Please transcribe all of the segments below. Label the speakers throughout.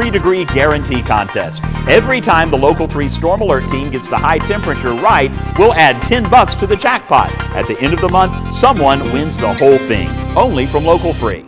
Speaker 1: 3-degree guarantee contest. Every time the Local 3 Storm Alert team gets the high temperature right, we'll add $10 to the jackpot. At the end of the month, someone wins the whole thing. Only from Local 3.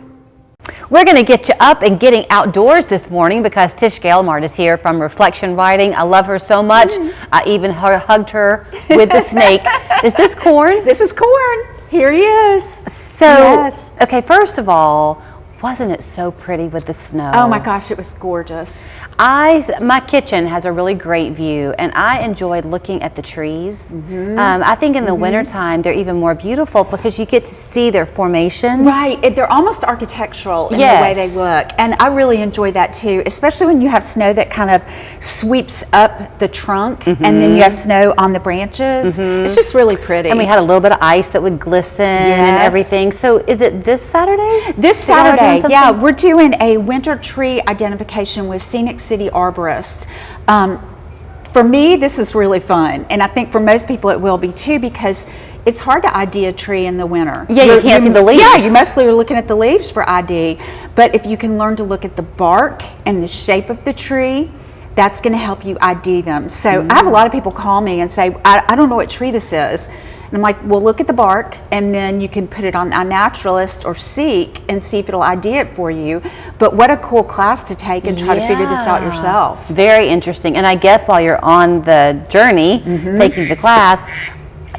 Speaker 2: We're going to get you up and getting outdoors this morning because Tish Gailmard is here from Reflection Writing. I love her so much. I even hugged her with the snake. Is this corn?
Speaker 3: This is corn. Here he is.
Speaker 2: So, yes. Okay, first of all, wasn't it so pretty with the snow?
Speaker 3: Oh my gosh, it was gorgeous.
Speaker 2: My kitchen has a really great view, and I enjoyed looking at the trees. I think in the wintertime, they're even more beautiful because you get to see their formation.
Speaker 3: Right, they're almost architectural in the way they look, and I really enjoy that too, especially when you have snow that kind of sweeps up the trunk, and then you have snow on the branches. It's just really pretty.
Speaker 2: And we had a little bit of ice that would glisten and everything. So is it this Saturday?
Speaker 3: This Saturday. Yeah, we're doing a winter tree identification with Scenic City Arborist. For me, this is really fun, and I think for most people it will be too, because it's hard to ID a tree in the winter.
Speaker 2: Yeah, you can't see the leaves.
Speaker 3: Yeah, you mostly are looking at the leaves for ID, but if you can learn to look at the bark and the shape of the tree, that's going to help you ID them. So I have a lot of people call me and say, I don't know what tree this is. And I'm like, well, look at the bark, and then you can put it on iNaturalist or Seek and see if it'll ID it for you. But what a cool class to take and try to figure this out yourself.
Speaker 2: Very interesting. And I guess while you're on the journey, taking the class,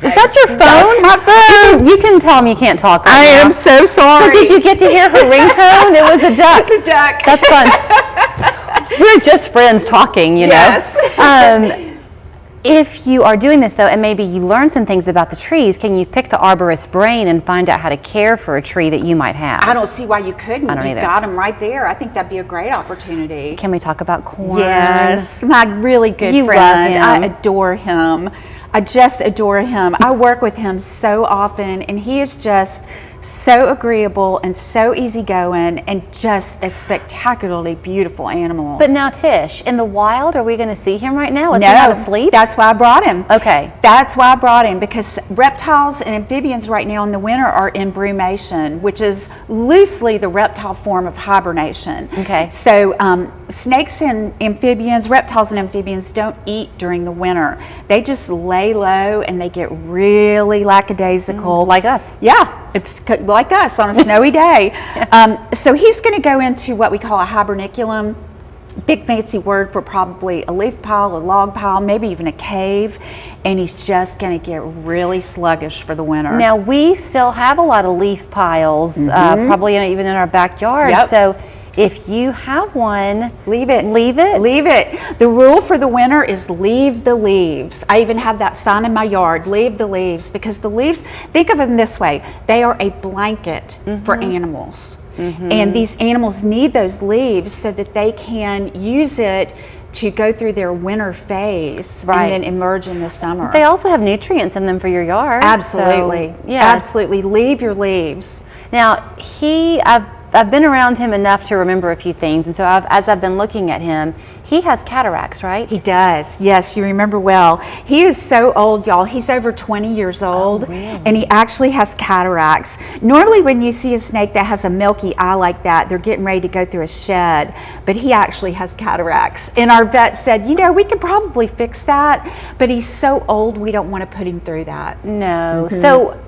Speaker 2: is that your phone?
Speaker 3: That's my phone.
Speaker 2: You can tell me you can't talk right
Speaker 3: I
Speaker 2: now.
Speaker 3: am so sorry.
Speaker 2: But did you get to hear her ringtone? It was a duck.
Speaker 3: It's a duck.
Speaker 2: That's fun. We're just friends talking, you know.
Speaker 3: Yes.
Speaker 2: If you are doing this though, and maybe you learn some things about the trees, can you pick the arborist's brain and find out how to care for a tree that you might have?
Speaker 3: I don't see why you couldn't.
Speaker 2: I don't
Speaker 3: You've
Speaker 2: either.
Speaker 3: got them right there. I think that'd be a great opportunity.
Speaker 2: Can we talk about corn?
Speaker 3: Yes, my really good
Speaker 2: You
Speaker 3: friend.
Speaker 2: love him.
Speaker 3: I adore him. I just adore him. I work with him so often, and he is just so agreeable and so easygoing and just a spectacularly beautiful animal.
Speaker 2: But now, Tish, in the wild, are we going to see him right now? Is he
Speaker 3: No,
Speaker 2: not asleep?
Speaker 3: that's why I brought him.
Speaker 2: Okay.
Speaker 3: That's why I brought him, because reptiles and amphibians right now in the winter are in brumation, which is loosely the reptile form of hibernation.
Speaker 2: Okay.
Speaker 3: So snakes and amphibians, reptiles and amphibians don't eat during the winter. They just lay low and they get really lackadaisical.
Speaker 2: Like us.
Speaker 3: Yeah. It's like us on a snowy day. So he's going to go into what we call a hiberniculum, big fancy word for probably a leaf pile, a log pile, maybe even a cave, and he's just going to get really sluggish for the winter.
Speaker 2: Now, we still have a lot of leaf piles, probably even in our backyard.
Speaker 3: Yep.
Speaker 2: So if you have one,
Speaker 3: Leave it.
Speaker 2: Leave it.
Speaker 3: Leave it. The rule for the winter is leave the leaves. I even have that sign in my yard, leave the leaves, because the leaves, think of them this way, they are a blanket for animals. And these animals need those leaves so that they can use it to go through their winter phase and then emerge in the summer.
Speaker 2: They also have nutrients in them for your yard.
Speaker 3: Absolutely.
Speaker 2: So, yeah.
Speaker 3: Absolutely. Leave your leaves.
Speaker 2: Now, I've been around him enough to remember a few things, and so as I've been looking at him, he has cataracts, right?
Speaker 3: He does. Yes, you remember well. He is so old, y'all. He's over 20 years old, and he actually has cataracts. Normally when you see a snake that has a milky eye like that, they're getting ready to go through a shed, but he actually has cataracts. And our vet said, you know, we could probably fix that, but he's so old, we don't want to put him through that.
Speaker 2: No. So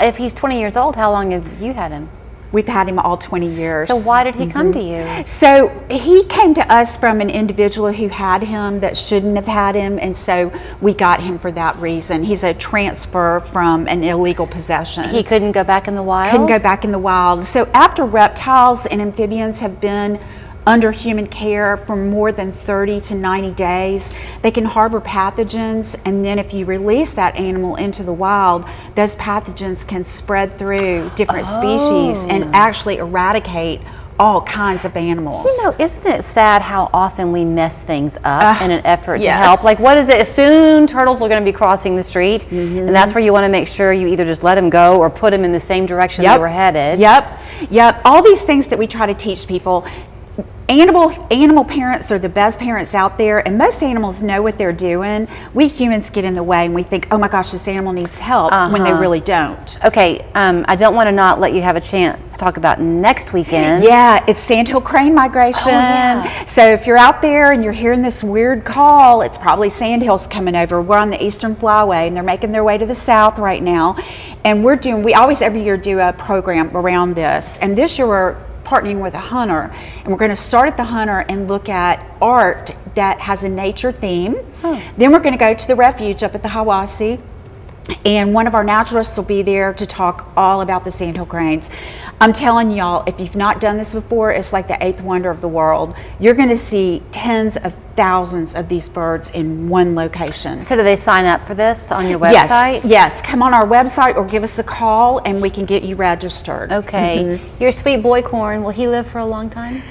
Speaker 2: if he's 20 years old, how long have you had him?
Speaker 3: We've had him all 20 years.
Speaker 2: So why did he come to you?
Speaker 3: So he came to us from an individual who had him that shouldn't have had him, and so we got him for that reason. He's a transfer from an illegal possession.
Speaker 2: He couldn't go back in the wild?
Speaker 3: Couldn't go back in the wild. So after reptiles and amphibians have been under human care for more than 30 to 90 days, they can harbor pathogens, and then if you release that animal into the wild, those pathogens can spread through different species and actually eradicate all kinds of animals.
Speaker 2: You know, isn't it sad how often we mess things up in an effort to
Speaker 3: yes.
Speaker 2: help? Like, what is it? Soon turtles are going to be crossing the street, and that's where you want to make sure you either just let them go or put them in the same direction they were headed.
Speaker 3: Yep. All these things that we try to teach people, Animal parents are the best parents out there, and most animals know what they're doing. We humans get in the way and we think, oh my gosh, this animal needs help, when they really don't.
Speaker 2: Okay, I don't want to not let you have a chance to talk about next weekend.
Speaker 3: Yeah, it's sandhill crane migration.
Speaker 2: Oh, yeah.
Speaker 3: So if you're out there and you're hearing this weird call, it's probably sandhills coming over. We're on the Eastern Flyway and they're making their way to the south right now. And we always every year do a program around this. And this year we're partnering with a hunter, and we're going to start at the hunter and look at art that has a nature theme. Then we're going to go to the refuge up at the Hiwassee, and one of our naturalists will be there to talk all about the sandhill cranes. I'm telling y'all, if you've not done this before, it's like the 8th wonder of the world. You're going to see tens of thousands of these birds in one location.
Speaker 2: So do they sign up for this on your website?
Speaker 3: Yes, come on our website or give us a call and we can get you registered.
Speaker 2: Okay. Your sweet boy Corn, will he live for a long time?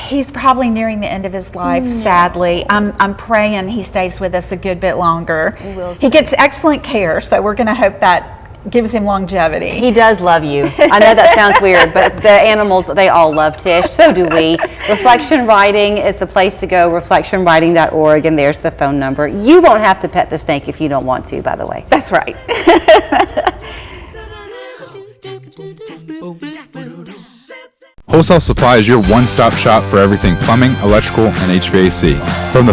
Speaker 3: He's probably nearing the end of his life, sadly. I'm praying he stays with us a good bit longer. He gets excellent care, so we're going to hope that gives him longevity.
Speaker 2: He does love you. I know that sounds weird, but the animals, they all love Tish. So do we. Reflection Writing is the place to go, reflectionwriting.org, and there's the phone number. You won't have to pet the snake if you don't want to, by the way.
Speaker 3: That's right.
Speaker 4: Wholesale Supply is your one-stop shop for everything plumbing, electrical, and HVAC. From the